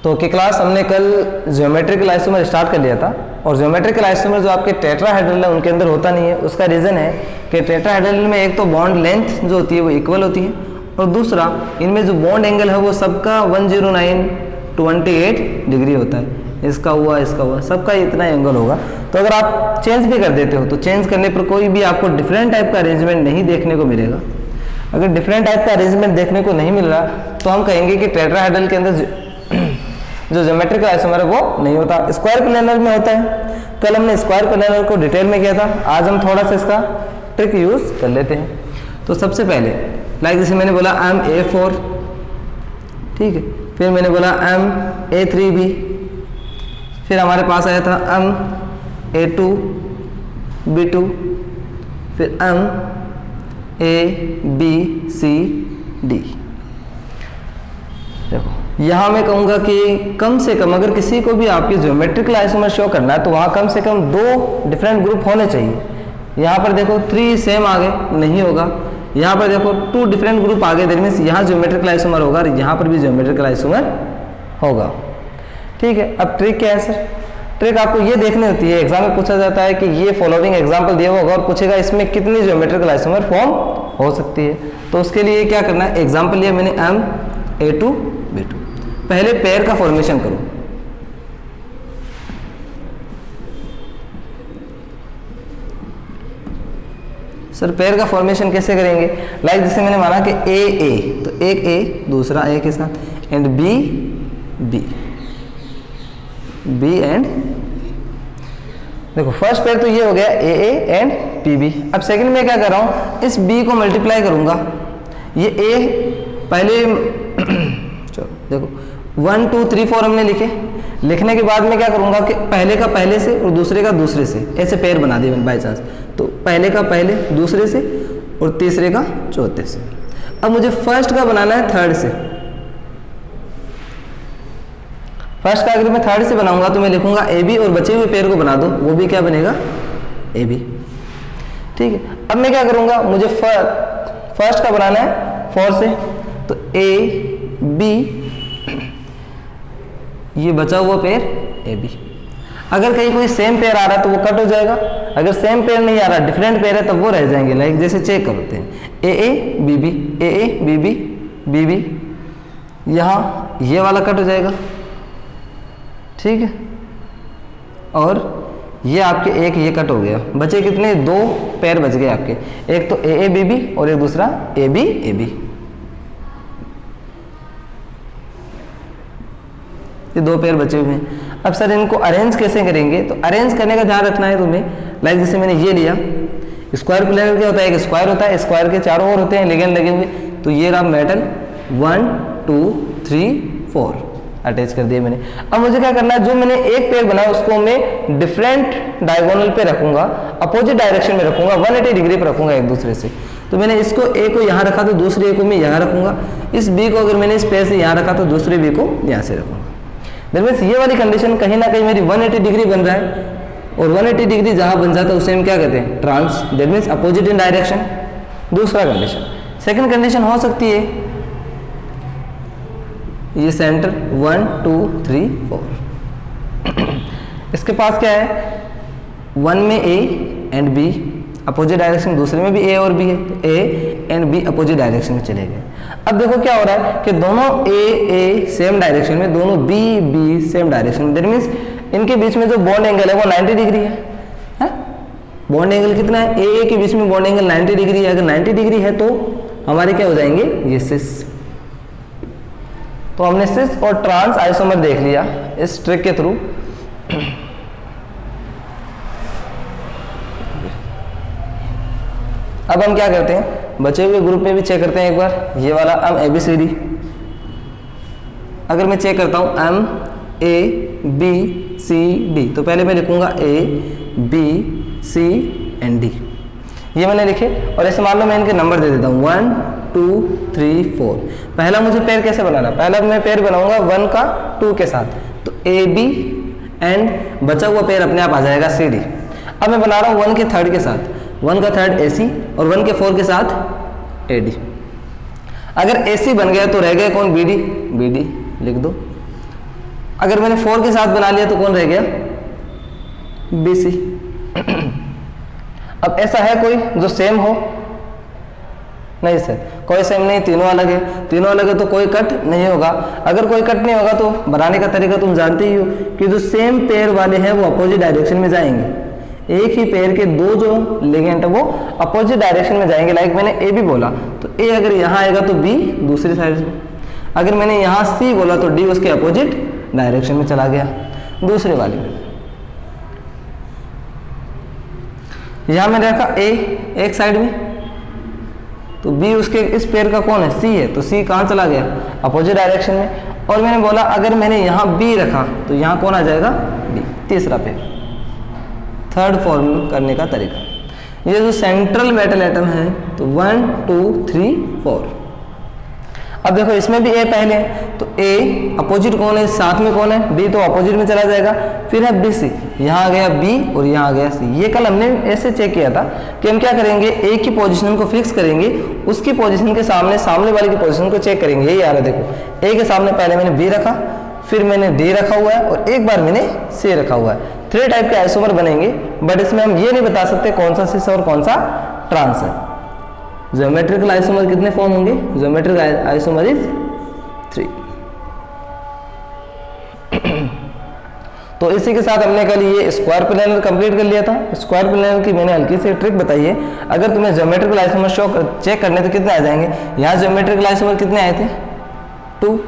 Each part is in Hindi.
तो की क्लास हमने कल ज्योमेट्रिकल आइसोमर स्टार्ट कर लिया था, और ज्योमेट्रिकल आइसोमर जो आपके टेट्राहेड्रल है उनके अंदर होता नहीं है। उसका रीज़न है कि टेट्राहेड्रल में एक तो बॉन्ड लेंथ जो होती है वो इक्वल होती है, और दूसरा इनमें जो बॉन्ड एंगल है वो सबका 10928 डिग्री होता है। इसका हुआ सबका इतना एंगल होगा। तो अगर आप चेंज भी कर देते हो तो चेंज करने पर कोई भी आपको डिफरेंट टाइप का अरेंजमेंट नहीं देखने को मिलेगा। अगर डिफरेंट टाइप का अरेंजमेंट देखने को नहीं मिल रहा तो हम कहेंगे कि टेट्राहेड्रल के अंदर जो ज्योमेट्रिकल आइसोमर है वो नहीं होता, स्क्वायर प्लेनर में होता है। कल हमने स्क्वायर प्लेनर को डिटेल में किया था, आज हम थोड़ा सा इसका ट्रिक यूज कर लेते हैं। तो सबसे पहले लाइक जैसे मैंने बोला MA4, ठीक है, फिर मैंने बोला MA3B, फिर हमारे पास आया था MA2B2, फिर MABCD। देखो यहाँ मैं कहूँगा कि कम से कम अगर किसी को भी आपकी ज्योमेट्रिकल आइसोमर शो करना है तो वहाँ कम से कम 2 डिफरेंट ग्रुप होने चाहिए। यहाँ पर देखो 3 सेम आगे नहीं होगा, यहाँ पर देखो 2 डिफरेंट ग्रुप आगे, दैट मीन्स यहाँ ज्योमेट्रिकल आइसोमर होगा और यहाँ पर भी ज्योमेट्रिकल आइसोमर होगा। ठीक है, अब ट्रिक क्या है सर? ट्रिक आपको ये देखनी होती है, एग्जाम में पूछा जाता है कि ये फॉलोइंग एग्जाम्पल दिया होगा और पूछेगा इसमें कितनी ज्योमेट्रिकल आइसोमर फॉर्म हो सकती है। तो उसके लिए क्या करना है, एग्जाम्पल लिया मैंने MA2B2। पहले पेयर का फॉर्मेशन करो। सर पेयर का फॉर्मेशन कैसे करेंगे? लाइक जैसे मैंने माना कि AA, तो एक A दूसरा A के साथ, एंड B एंड देखो फर्स्ट पेयर तो ये हो गया AA एंड PB। अब सेकंड में क्या कर रहा हूं, इस B को मल्टीप्लाई करूंगा। ये A पहले चलो देखो 1 2 3 4 हमने लिखने के बाद में क्या करूंगा कि पहले का पहले से और दूसरे का दूसरे से, ऐसे पेयर बना दिए मैंने बाई चांस। तो पहले का पहले दूसरे से और तीसरे का चौथे से। अब मुझे फर्स्ट का बनाना है थर्ड से। फर्स्ट का अगर मैं थर्ड से बनाऊंगा तो मैं लिखूंगा AB और बचे हुए पेयर को बना दो, वो भी क्या बनेगा AB। ठीक है, अब मैं क्या करूंगा, मुझे फर्स्ट का बनाना है 4 से, तो AB, ये बचा हुआ पेयर AB। अगर कहीं कोई सेम पेयर आ रहा है तो वो कट हो जाएगा, अगर सेम पेयर नहीं आ रहा डिफरेंट पेयर है तब वो रह जाएंगे। लाइक जैसे चेक करते हैं AA BB, यहाँ ये वाला कट हो जाएगा, ठीक है, और ये आपके एक ये कट हो गया, बचे कितने, 2 पेयर बच गए आपके, एक तो AABB और एक दूसरा ABAB। ये 2 पेयर बचे हुए हैं। अब सर इनको अरेंज कैसे करेंगे? तो अरेंज करने का ध्यान रखना है तुम्हें। लाइक जैसे मैंने ये लिया, स्क्वायर प्लेनर क्या होता है, एक स्क्वायर होता है, स्क्वायर के चारों ओर होते हैं लिगेंड लगे हुए। तो ये रहा मेटल 1 2 3 4 अटैच कर दिया मैंने। अब मुझे क्या करना है, जो मैंने एक पेयर बनाया उसको मैं डिफरेंट डायगोनल पे रखूंगा, अपोजिट डायरेक्शन में रखूंगा, 180 डिग्री पे रखूंगा एक दूसरे से। तो मैंने इसको A को यहाँ रखा तो दूसरे A को मैं यहाँ रखूंगा, इस B को अगर मैंने इस पेयर से यहाँ रखा तो दूसरे B को यहाँ से रखूंगा। दैट मीन्स ये वाली कंडीशन कहीं ना कहीं मेरी 180 डिग्री बन रहा है, और 180 डिग्री जहाँ बन जाता है उसे हम क्या कहते हैं, trans, that means opposite in direction. दूसरा कंडीशन। सेकंड कंडीशन हो सकती है ये सेंटर 1 2 3 4 इसके पास क्या है, 1 में A and B opposite direction, दूसरे में भी A और B है, तो A and B opposite direction में चले गए। अब देखो क्या हो रहा है कि दोनों A सेम डायरेक्शन में, दोनों B सेम डायरेक्शन में, दैट मीन्स इनके बीच में जो बॉन्ड एंगल है वो 90 डिग्री है। बॉन्ड एंगल कितना है, A के बीच में बॉन्ड एंगल 90 डिग्री है। अगर 90 डिग्री है तो हमारे क्या हो जाएंगे, ये सिस। तो हमने सिस और ट्रांस आइसोमर देख लिया इस ट्रिक के थ्रू। अब हम क्या करते हैं, बचे हुए ग्रुप में भी चेक करते हैं एक बार। ये वाला ABCD, अगर मैं चेक करता हूं MABCD, तो पहले मैं लिखूंगा ABC एंड D, ये मैंने लिखे। और ऐसे मान लो मैं इनके नंबर दे देता हूँ 1 2 3 4। पहला मुझे पेयर कैसे बनाना, पहला मैं पेयर बनाऊंगा 1 का 2 के साथ, तो AB एंड बचा हुआ पेयर अपने आप आ जाएगा CD। अब मैं बना रहा हूँ 1 के थर्ड के साथ, 1 का थर्ड AC और 1 के 4 के साथ AD। अगर AC बन गया तो रह गया कौन, BD लिख दो। अगर मैंने 4 के साथ बना लिया तो कौन रह गया, BC। अब ऐसा है कोई जो सेम हो, नहीं सर कोई सेम नहीं, तीनों अलग है, तीनों अलग है तो कोई कट नहीं होगा। अगर कोई कट नहीं होगा तो बनाने का तरीका तुम जानते ही हो कि जो सेम पेयर वाले हैं वो अपोजिट डायरेक्शन में जाएंगे। एक ही पेयर के दो जो लिगेंड है वो अपोजिट डायरेक्शन में जाएंगे। लाइक मैंने ए भी बोला तो ए अगर यहाँ आएगा तो बी दूसरी साइड में, अगर मैंने यहाँ सी बोला तो डी उसके अपोजिट डायरेक्शन में चला गया दूसरे वाले में। यहाँ मैंने रखा ए एक साइड में, तो बी उसके इस पेयर का कौन है, सी है, तो सी कहाँ चला गया, अपोजिट डायरेक्शन में। और मैंने बोला अगर मैंने यहाँ बी रखा तो यहाँ कौन आ जाएगा, बी, तीसरा पेयर। थर्ड फॉर्म करने का तरीका, ये जो सेंट्रल मेटल एटम है तो 1 2 3 4। अब देखो इसमें भी ए पहले है तो ए अपोजिट कौन है, साथ में कौन है, बी, तो अपोजिट में चला जाएगा। फिर है बी सी, यहाँ आ गया बी और यहाँ आ गया सी। ये कल हमने ऐसे चेक किया था कि हम क्या करेंगे, ए की पोजीशन को फिक्स करेंगे, उसकी पोजीशन के सामने वाले की पोजीशन को चेक करेंगे। यही आ रहा है, देखो ए के सामने पहले मैंने बी रखा, फिर मैंने डी रखा हुआ है और एक बार मैंने सी रखा हुआ है। 3 टाइप के आइसोमर बनेंगे, बट इसमें हम ये नहीं बता सकते कौन सा सिस और कौन सा ट्रांस है। ज्योमेट्रिकल आइसोमर कितने फॉर्म होंगे, ज्योमेट्रिकल आइसोमर इज 3। तो इसी के साथ हमने कल ये स्क्वायर प्लेनर कंप्लीट कर लिया था। स्क्वायर प्लेनर की मैंने हल्की सी ट्रिक बताई है, अगर तुम्हें ज्योमेट्रिकल आइसोमर शो चेक करने तो कितने आ जाएंगे। यहाँ ज्योमेट्रिकल आइसोमर कितने आए थे, 2,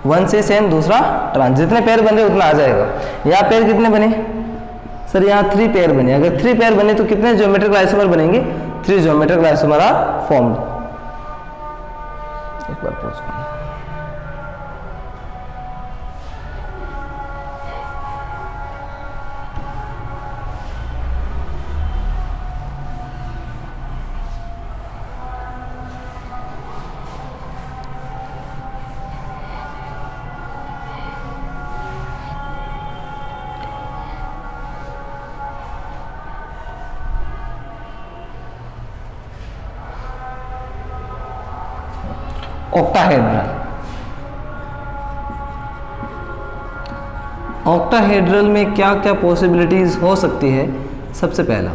1 से सेम, दूसरा ट्रांस, जितने पेयर बन रहे उतना आ जाएगा। यहाँ पेयर कितने बने सर, यहाँ 3 पेयर बने। अगर 3 पेयर बने तो कितने ज्योमेट्रिकल आइसोमर बनेंगे, 3 ज्योमेट्रिकल आइसोमर आर फॉर्म्ड। एक बार पूछ ऑक्टाहेड्रल। ऑक्टाहेड्रल में क्या क्या पॉसिबिलिटीज हो सकती है। सबसे पहला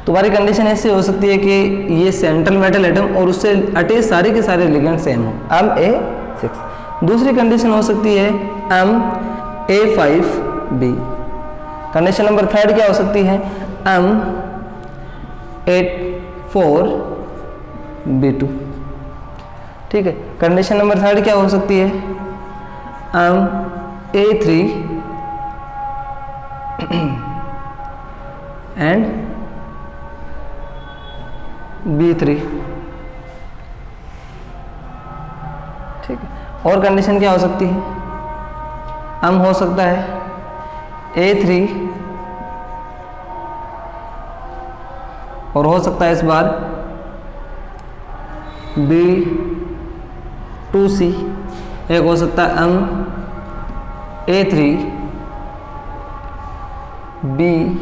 तुम्हारी कंडीशन ऐसी हो सकती है कि ये सेंट्रल मेटल एटम और उससे अटैच सारे के सारे लिगेंड सेम हो, Ma6। दूसरी कंडीशन हो सकती है Ma5B। कंडीशन नंबर 3 क्या हो सकती है, M84B2। ठीक है, कंडीशन नंबर 3 क्या हो सकती है, A3 एंड B3। ठीक है, और कंडीशन क्या हो सकती है, हो सकता है A3 और हो सकता है इस बार B2C। एक हो सकता है A3 BCD।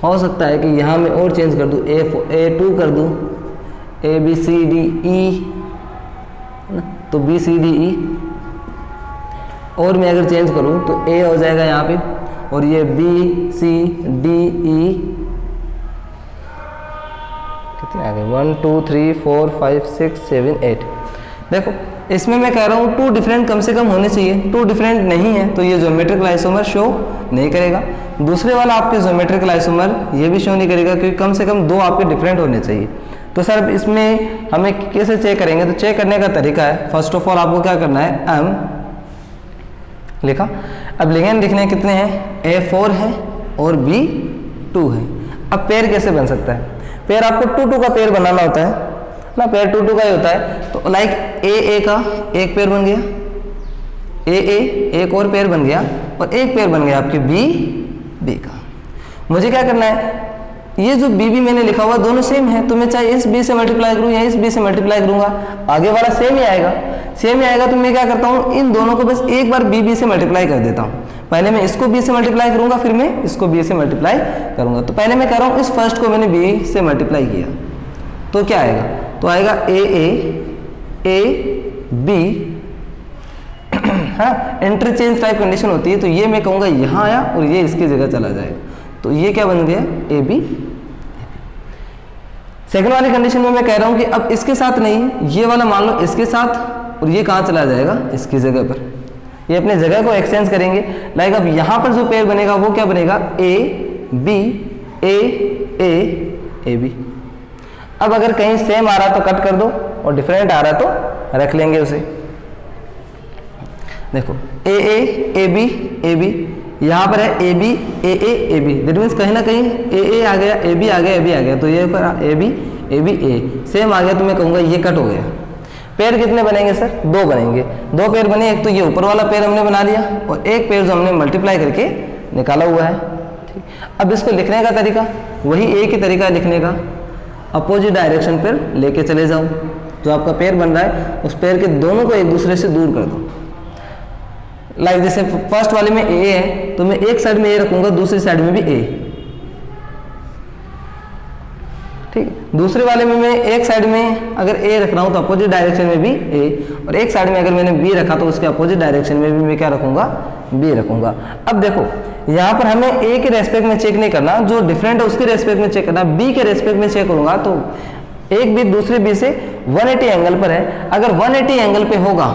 हो सकता है कि यहाँ मैं और चेंज कर दूँ, A2 कर दूँ, ABCDE, तो BCDE। और मैं अगर चेंज करूँ तो A हो जाएगा यहाँ पे और ये BCDE कितने आ गए, 1 2 3 4 5 6 7 8। देखो इसमें मैं कह रहा हूँ 2 डिफरेंट कम से कम होने चाहिए, 2 डिफरेंट नहीं है तो ये ज्योमेट्रिकल आइसोमर शो नहीं करेगा। दूसरे वाला आपके ज्योमेट्रिकल आइसोमर ये भी शो नहीं करेगा क्योंकि कम से कम 2 आपके डिफरेंट होने चाहिए। तो सर इसमें हमें कैसे चेक करेंगे, तो चेक करने का तरीका है, फर्स्ट ऑफ ऑल आपको क्या करना है, M लिखा। अब लिगेंड लिखने कितने हैं, A4 है और B2 है। अब पेयर कैसे बन सकता है, पेयर आपको 2 का पेयर बनाना होता है ना, पेयर 2 का ही होता है। तो लाइक A का एक पेयर बन गया, A एक और पेयर बन गया और एक पेयर बन गया आपके B का। मुझे क्या करना है, ये जो B मैंने लिखा हुआ दोनों सेम है तो मैं चाहे इस B से मल्टीप्लाई करूँ या इस B से मल्टीप्लाई करूँगा, आगे वाला सेम ही आएगा। सेम ही आएगा तो मैं क्या करता हूँ, इन दोनों को बस एक बार B से मल्टीप्लाई कर देता हूँ। पहले मैं इसको B से मल्टीप्लाई करूँगा, फिर मैं इसको B से मल्टीप्लाई करूँगा। तो पहले मैं कह रहा हूँ इस फर्स्ट को मैंने B से मल्टीप्लाई किया तो क्या आएगा, तो आएगा A बी, हाँ इंटरचेंज टाइप कंडीशन होती है, तो ये मैं कहूँगा यहाँ आया और ये इसकी जगह चला जाएगा, तो ये क्या बन गया ए बी। सेकंड वाली कंडीशन में मैं कह रहा हूँ कि अब इसके साथ नहीं, ये वाला मान लो इसके साथ, और ये कहाँ चला जाएगा इसकी जगह पर, ये अपने जगह को एक्सचेंज करेंगे। लाइक अब यहाँ पर जो पेयर बनेगा वो क्या बनेगा ए B A A A B. अब अगर कहीं सेम आ रहा तो कट कर दो और डिफरेंट आ रहा तो रख लेंगे उसे। देखो ए बी, यहाँ पर है A B A B, that means कहीं ना कहीं ए आ गया, ए बी आ गया, ए बी आ गया, तो ये ए बी ए सेम आ गया, तो मैं कहूँगा ये कट हो गया। पेयर कितने बनेंगे सर? 2 बनेंगे, 2 पेयर बने, एक तो ये ऊपर वाला पेयर हमने बना लिया और एक पेयर जो हमने मल्टीप्लाई करके निकाला हुआ है। ठीक, अब इसको लिखने का तरीका वही एक ही तरीका लिखने का, अपोजिट डायरेक्शन पर लेके चले जाओ। जो आपका पेयर बन रहा है उस पेयर के दोनों को एक दूसरे से दूर कर दो। लाइक जैसे फर्स्ट वाले में ए है तो मैं एक साइड में ए रखूंगा, दूसरी साइड में भी ए। ठीक, दूसरे वाले में मैं एक साइड में अगर ए रख रहा हूं तो अपोजिट डायरेक्शन में भी ए, और एक साइड में अगर मैंने बी रखा तो उसके अपोजिट डायरेक्शन में भी मैं क्या रखूंगा बी रखूंगा। अब देखो यहाँ पर हमें ए के रेस्पेक्ट में चेक नहीं करना, जो डिफरेंट है उसके रेस्पेक्ट में चेक करना। बी के रेस्पेक्ट में चेक करूंगा तो एक बी दूसरे बी से 180 एंगल पर है, अगर 180 एंगल पे होगा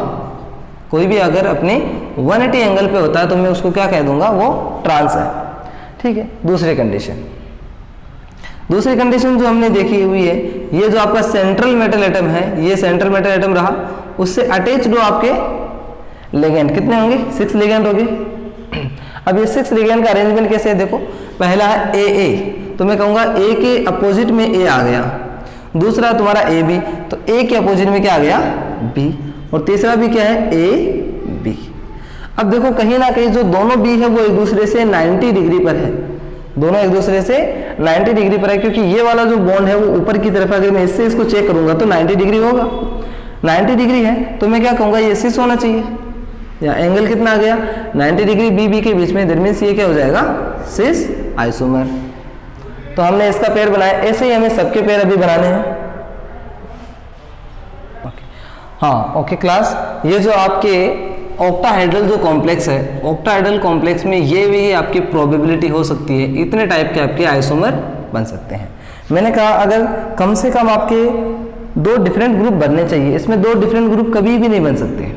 कोई भी, अगर अपने 180 एंगल पे होता है तो मैं उसको क्या कह दूंगा, वो ट्रांस है। ठीक है, दूसरी कंडीशन जो हमने देखी हुई है, ये जो आपका सेंट्रल मेटल एटम है, ये सेंट्रल मेटल एटम रहा, उससे अटैच जो आपके लिगेंड कितने होंगे 6 लिगेंड होंगे। अब ये 6 लिगेंड का अरेंजमेंट कैसे है, देखो पहला है ए, तो मैं कहूंगा ए के अपोजिट में ए आ गया, दूसरा तुम्हारा ए बी, तो ए के अपोजिट में क्या आ गया बी, और तीसरा भी क्या है ए बी। अब देखो कहीं ना कहीं जो दोनों बी है वो एक दूसरे से 90 डिग्री पर है, दोनों एक दूसरे से 90 डिग्री पर है, क्योंकि ये वाला जो बॉन्ड है वो ऊपर की तरफ, अगर मैं इससे इसको चेक करूंगा तो 90 डिग्री होगा। 90 डिग्री है तो मैं क्या कहूंगा ये 6 होना चाहिए, या एंगल कितना आ गया 90 डिग्री बी के बीच में, दैट मींस ये क्या हो जाएगा 6 आइसोमर। तो हमने इसका पेयर बनाया, ऐसे ही हमें सबके पेयर अभी बनाने हैं। हाँ ओके क्लास, ये जो आपके ऑक्टाहेड्रल जो कॉम्प्लेक्स है, ऑक्टाहेड्रल कॉम्प्लेक्स में ये भी आपकी प्रोबेबिलिटी हो सकती है, इतने टाइप के आपके आइसोमर बन सकते हैं। मैंने कहा अगर कम से कम आपके 2 डिफरेंट ग्रुप बनने चाहिए, इसमें 2 डिफरेंट ग्रुप कभी भी नहीं बन सकते।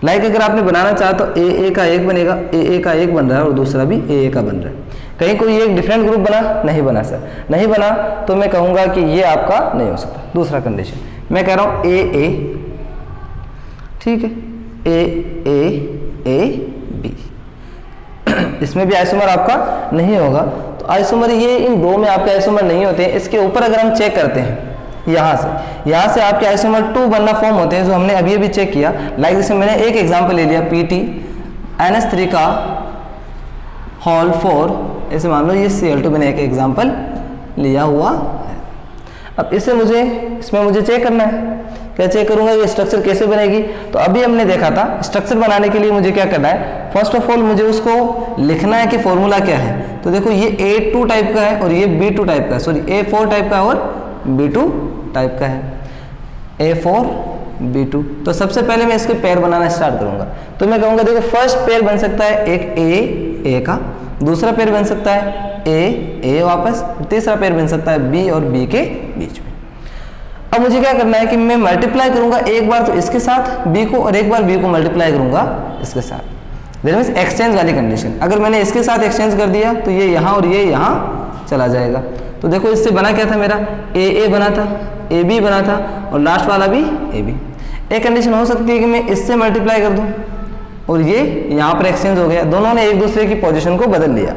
लाइक अगर आपने बनाना चाहा तो ए का एक बनेगा, ए का एक बन रहा है और दूसरा भी ए का बन रहा है, कहीं कोई एक डिफरेंट ग्रुप बना नहीं बना सर, नहीं बना तो मैं कहूँगा कि ये आपका नहीं हो सकता। दूसरा कंडीशन मैं कह रहा हूँ ए, ठीक है, ए बी, इसमें भी आइसोमर आपका नहीं होगा, तो आइसोमर ये इन 2 में आपके आइसोमर नहीं होते हैं। इसके ऊपर अगर हम चेक करते हैं यहाँ से आपके आइसोमर 2 बनना फॉर्म होते हैं, जो हमने अभी अभी चेक किया। लाइक जैसे मैंने एक एग्जांपल ले लिया PT NH3 का होल 4, ऐसे मान लो ये Cl2 मैंने एक एग्जांपल लिया हुआ है। अब इसमें मुझे चेक करना है, क्या चेक करूंगा ये स्ट्रक्चर कैसे बनेगी। तो अभी हमने देखा था स्ट्रक्चर बनाने के लिए मुझे क्या करना है, फर्स्ट ऑफ ऑल मुझे उसको लिखना है कि फॉर्मूला क्या है। तो देखो ये A2 टाइप का है और ये B2 टाइप का है, सॉरी A4 टाइप का और B2 टाइप का है, A4 B2। तो सबसे पहले मैं इसके पेयर बनाना स्टार्ट करूंगा। तो मैं कहूँगा देखो फर्स्ट पेयर बन सकता है एक A का, दूसरा पेयर बन सकता है A वापस, तीसरा पेयर बन सकता है B और B के बीच में। अब मुझे क्या करना है कि मैं मल्टीप्लाई करूंगा एक बार तो इसके साथ B को और एक बार B को मल्टीप्लाई करूंगा इसके साथ, दैट मींस एक्सचेंज वाली कंडीशन। अगर मैंने इसके साथ एक्सचेंज कर दिया तो ये यहाँ और ये यहाँ चला जाएगा। तो देखो इससे बना क्या था मेरा, A बना था, AB बना था और लास्ट वाला भी AB। एक कंडीशन हो सकती है कि मैं इससे मल्टीप्लाई कर दूं और ये यहाँ पर एक्सचेंज हो गया, दोनों ने एक दूसरे की पोजीशन को बदल लिया।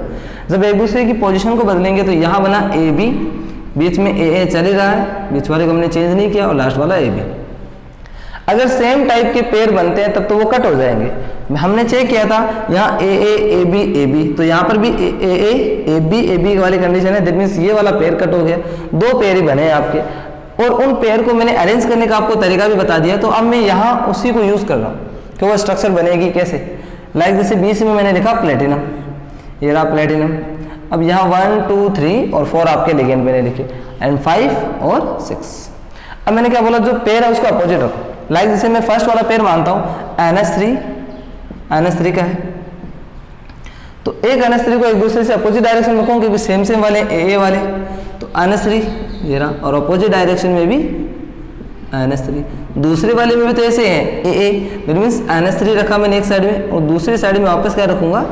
जब एक दूसरे की पोजीशन को बदलेंगे तो यहाँ बना AB, बीच में AA चल ही रहा है, बीच वाले को हमने चेंज नहीं किया, और लास्ट वाला AB। अगर सेम टाइप के पेयर बनते हैं तब तो वो कट हो जाएंगे। हमने चेक किया था यहाँ AA AB AB, तो यहाँ पर भी AA AB AB वाली कंडीशन है, दैट मीन्स ये वाला पेयर कट हो गया। 2 पेयर ही बने हैं आपके, और उन पेयर को मैंने अरेंज करने का आपको तरीका भी बता दिया। तो अब मैं यहाँ उसी को यूज कर रहा हूँ कि वो स्ट्रक्चर बनेगी कैसे। लाइक जैसे BC में मैंने लिखा प्लेटिनम, ये रहा प्लेटिनम। अब यहाँ 1 2 3 और 4 आपके लिगेंड मैंने लिखे, एंड 5 और 6। अब मैंने क्या बोला, जो पेयर है उसको अपोजिट रखो। लाइक जैसे मैं फर्स्ट वाला पेयर मानता हूँ NH3 का है, तो एक NH3 को एक दूसरे से अपोजिट डायरेक्शन में कहूँ क्योंकि सेम वाले AA वाले, तो NH3 ये रहा, और अपोजिट डायरेक्शन में भी NH3, दूसरे वाले में भी तो ऐसे हैं AA, दैट मीन्स NH3 रखा मैंने एक साइड में और दूसरी साइड में वापस क्या रखूंगा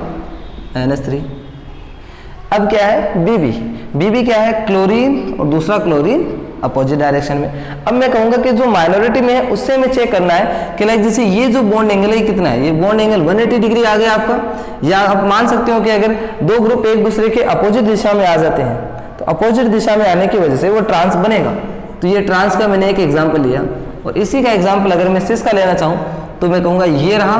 NH3। अब क्या है BB क्या है क्लोरीन और दूसरा क्लोरीन अपोजिट डायरेक्शन में। अब मैं कहूंगा कि जो माइनॉरिटी में है उससे मैं चेक करना है कि लाइक जैसे ये जो बॉन्ड एंगल है कितना है, ये बॉन्ड एंगल 180 डिग्री आ गया आपका, या आप मान सकते हो कि अगर दो ग्रुप एक दूसरे के अपोजिट दिशा में आ जाते हैं तो अपोजिट दिशा में आने की वजह से वो ट्रांस बनेगा। तो ये ट्रांस का मैंने एक एग्जाम्पल लिया, और इसी का एग्जाम्पल अगर मैं सिस का लेना चाहूँ तो मैं कहूँगा ये रहा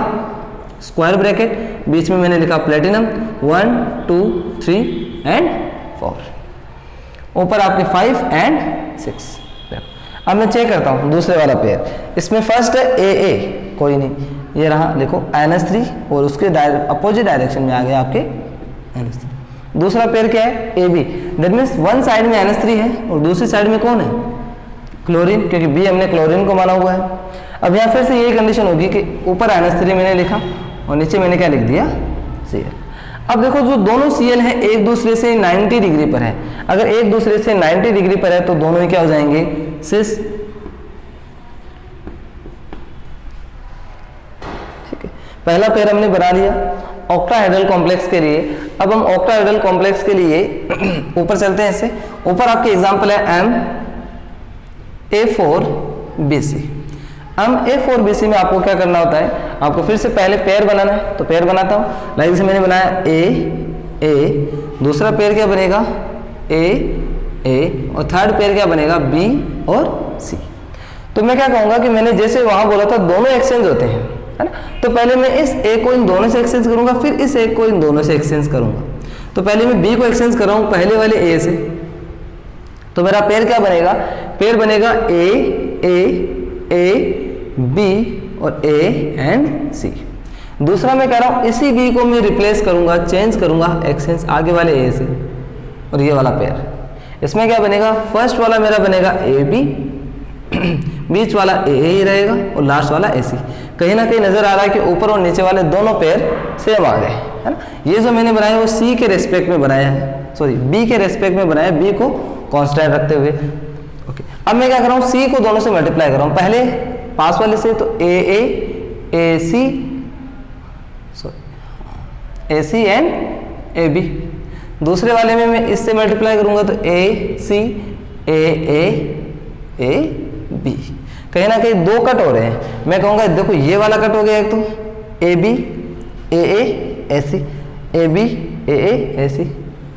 स्क्वायर ब्रैकेट, बीच में मैंने लिखा प्लेटिनम 1 2 3 एंड 4, ऊपर आपके 5 एंड 6। अब मैं चेक करता हूँ दूसरे वाला पेयर, इसमें फर्स्ट है AA, कोई नहीं, ये रहा लिखो NH3 और उसके अपोजिट डायरेक्शन में आ गया आपके NH3। दूसरा पेयर क्या है AB, that means one side में NH3 है और दूसरी साइड में कौन है क्लोरीन, क्योंकि B हमने क्लोरीन को माना हुआ है। अब यहाँ फिर से यही कंडीशन होगी कि ऊपर NH3 मैंने लिखा और नीचे मैंने क्या लिख दिया Cl। अब देखो जो दोनों Cl हैं एक दूसरे से 90 डिग्री पर है, अगर एक दूसरे से 90 डिग्री पर है तो दोनों ही क्या हो जाएंगे सिस। ठीक है, पहला पेयर हमने बना लिया ऑक्टाहेड्रल कॉम्प्लेक्स के लिए। अब हम ऑक्टाहेड्रल कॉम्प्लेक्स के लिए ऊपर चलते हैं, इससे ऊपर आपके एग्जांपल है MA4BC। MA4BC में आपको क्या करना होता है, आपको फिर से पहले पेयर बनाना है, तो पेयर बनाता हूँ। लाइक जैसे मैंने बनाया A, दूसरा पेयर क्या बनेगा A, और थर्ड पेयर क्या बनेगा B और C। तो मैं क्या कहूँगा कि मैंने जैसे वहाँ बोला था दोनों एक्सचेंज होते हैं, है ना, तो पहले मैं इस A को इन दोनों से एक्सचेंज करूँगा, फिर इस A को इन दोनों से एक्सचेंज करूँगा। तो पहले मैं B को एक्सचेंज कर रहा हूँ पहले वाले A से, तो मेरा पेयर क्या बनेगा, पेयर बनेगा A, B और A एंड C। दूसरा मैं कह रहा हूँ इसी B को मैं रिप्लेस करूंगा, चेंज करूंगा, एक्सचेंज आगे वाले A से, और ये वाला पेयर इसमें क्या बनेगा, फर्स्ट वाला मेरा बनेगा AB, बीच वाला AA ही रहेगा और लास्ट वाला AC। कहीं ना कहीं नजर आ रहा है कि ऊपर और नीचे वाले दोनों पेयर सेम आ गए, है ना। ये जो मैंने बनाया वो C के रेस्पेक्ट में बनाया है, सॉरी B के रेस्पेक्ट में बनाया, B को कांस्टेंट रखते हुए। ओके, अब मैं क्या कर रहा हूँ C को दोनों से मल्टीप्लाई कर रहा हूँ, पहले पास वाले से तो AC एंड AB। दूसरे वाले में मैं इससे मल्टीप्लाई करूंगा तो AC AB। कहीं ना कहीं दो कट हो रहे हैं, मैं कहूँगा देखो ये वाला कट हो गया एक तो AB AC, AB AC,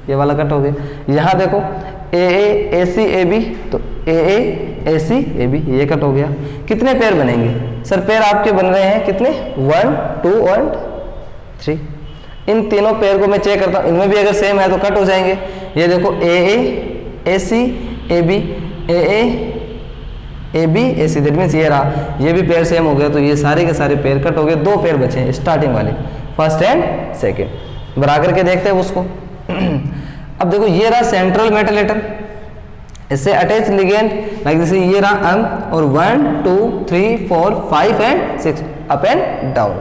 ये वाला कट हो गया। यहाँ देखो AC AB, तो AC AB, ये कट हो गया। कितने पेयर बनेंगे सर, पेयर आपके बन रहे हैं कितने 1 2 और 3। इन तीनों पेयर को मैं चेक करता हूँ, इनमें भी अगर सेम है तो कट हो जाएंगे। ये देखो AC AB AB AC, that means ये रहा, ये भी पेयर सेम हो गया, तो ये सारे के सारे पेयर कट हो गए। दो पेयर बचे हैं स्टार्टिंग वाले, फर्स्ट एंड सेकेंड। बना करके देखते हैं उसको। अब देखो ये रहा सेंट्रल मेटल एटम, इससे अटैच लिगेंड लाइक जैसे ये रहा M, और 1 2 3 4 5 एंड 6 अप एंड डाउन।